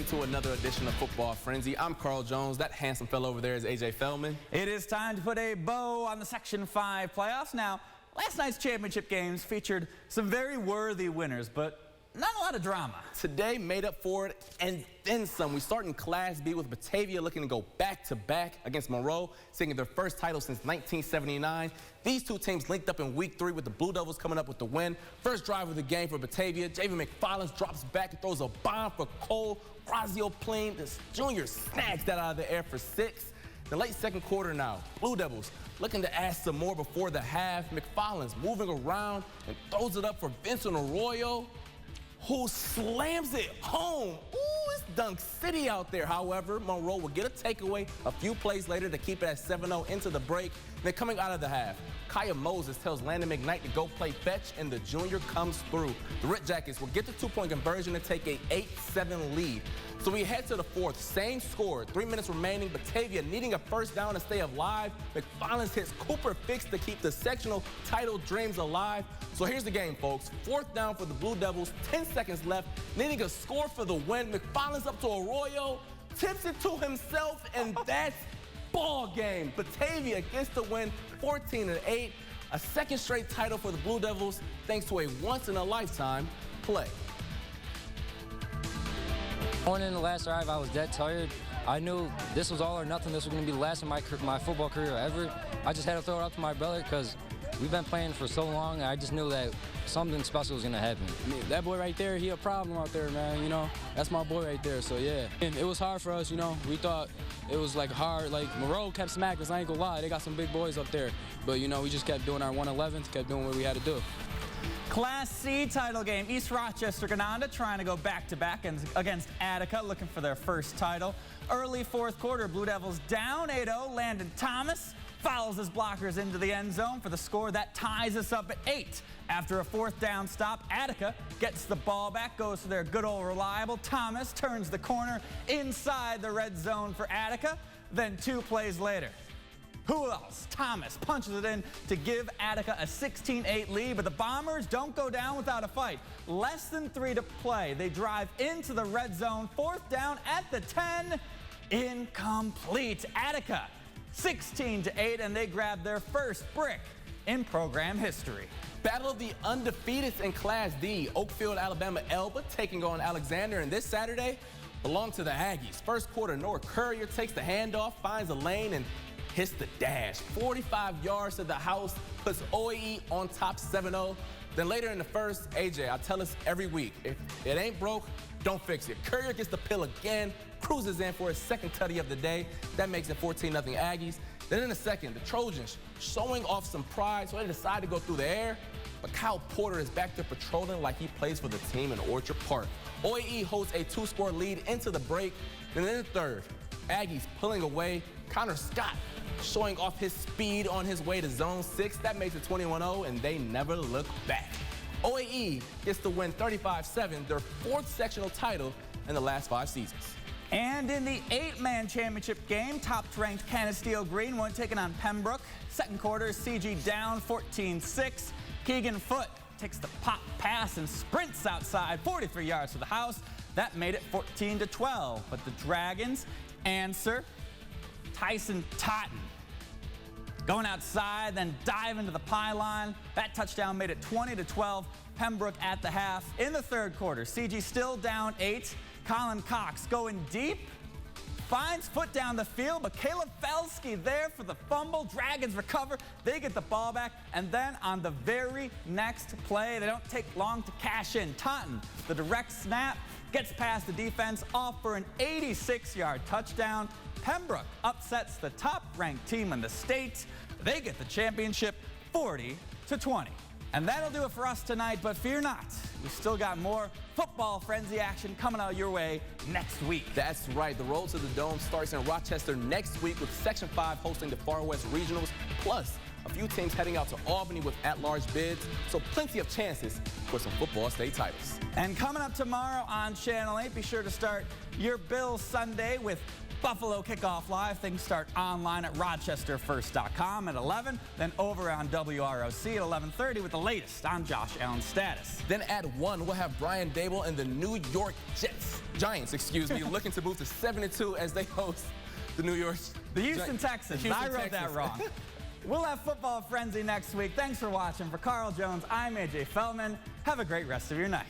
into another edition of Football Frenzy. I'm Carl Jones. That handsome fellow over there is AJ Feldman. It is time to put a bow on the Section 5 playoffs. Now, last night's championship games featured some very worthy winners, but not a lot of drama. Today made up for it and then some. We start in Class B with Batavia looking to go back-to-back against Monroe, seeking their first title since 1979. These two teams linked up in Week 3 with the Blue Devils coming up with the win. First drive of the game for Batavia. Javen McFarland drops back and throws a bomb for Cole Grazioplane. This junior snags that out of the air for 6. The late second quarter now, Blue Devils looking to add some more before the half. McFarland's moving around and throws it up for Vincent Arroyo, who slams it home. Ooh, it's Dunk City out there. However, Monroe will get a takeaway a few plays later to keep it at 7-0 into the break. Then coming out of the half, Kaya Moses tells Landon McKnight to go play fetch, and the junior comes through. The Red Jackets will get the two-point conversion and take a 8-7 lead. So we head to the fourth, same score, 3 minutes remaining. Batavia needing a first down to stay alive. McFarland hits Cooper Fix to keep the sectional title dreams alive. So here's the game, folks. Fourth down for the Blue Devils, 10 seconds left, needing a score for the win. McFarland's up to Arroyo, tips it to himself, and that's ball game. Batavia gets the win, 14-8, a second straight title for the Blue Devils thanks to a once-in-a-lifetime play. Going in the last drive, I was dead tired. I knew this was all or nothing. This was going to be the last of my football career ever. I just had to throw it up to my brother because we've been playing for so long, and I just knew that something special was going to happen. I mean, that boy right there, he a problem out there, man, you know. That's my boy right there, so yeah. And it was hard for us, you know. We thought it was like hard, like Monroe kept smacking us, I ain't gonna lie. They got some big boys up there. But, you know, we just kept doing our 111s, kept doing what we had to do. Class C title game, East Rochester Gananda trying to go back-to-back against Attica, looking for their first title. Early fourth quarter, Blue Devils down 8-0. Landon Thomas follows his blockers into the end zone for the score that ties us up at 8. After a fourth down stop, Attica gets the ball back, goes to their good old reliable. Thomas turns the corner inside the red zone for Attica. Then 2 plays later, who else? Thomas punches it in to give Attica a 16-8 lead, but the Bombers don't go down without a fight. Less than 3 to play. They drive into the red zone. Fourth down at the 10. Incomplete. Attica 16-8, and they grab their first brick in program history. Battle of the undefeateds in Class D. Oakfield, Alabama, Elba taking on Alexander, and this Saturday belonged to the Aggies. First quarter, Noah Courier takes the handoff, finds a lane, and hits the dash. 45 yards to the house, puts OAE on top 7-0. Then later in the first, AJ, I tell us every week, if it ain't broke, don't fix it. Courier gets the pill again, cruises in for his second tutty of the day. That makes it 14-0 Aggies. Then in the second, the Trojans showing off some pride, so they decide to go through the air. But Kyle Porter is back there patrolling like he plays for the team in Orchard Park. OAE holds a 2-score lead into the break. And then in the third, Aggies pulling away. Connor Scott showing off his speed on his way to Zone 6. That makes it 21-0, and they never look back. OAE gets to win 35-7, their 4th sectional title in the last 5 seasons. And in the 8-man championship game, top-ranked Canisteo Green won taking on Pembroke. Second quarter, CG down 14-6. Keegan Foote takes the pop pass and sprints outside 43 yards to the house. That made it 14-12. But the Dragons answer. Tyson Totten going outside, then dive into the pylon. That touchdown made it 20-12. Pembroke at the half. In the third quarter, CG still down 8. Colin Cox going deep, finds Foot down the field, but Caleb Felsky there for the fumble. Dragons recover, they get the ball back, and then on the very next play, they don't take long to cash in. Totten, the direct snap, gets past the defense, off for an 86-yard touchdown. Pembroke upsets the top-ranked team in the state. They get the championship 40-20. And that'll do it for us tonight, but fear not. We still got more football frenzy action coming out your way next week. That's right. The road to the Dome starts in Rochester next week with Section 5 hosting the Far West Regionals, plus a few teams heading out to Albany with at-large bids, so plenty of chances for some football state titles. And coming up tomorrow on Channel 8, be sure to start your Bills Sunday with Buffalo Kickoff Live. Things start online at rochesterfirst.com at 11, then over on WROC at 11:30 with the latest on Josh Allen's status. Then at 1, we'll have Brian Dable and the New York Jets. Giants, excuse me, looking to move to 7-2 as they host the Houston Texans. I wrote that wrong. We'll have Football Frenzy next week. Thanks for watching. For Carl Jones, I'm AJ Feldman. Have a great rest of your night.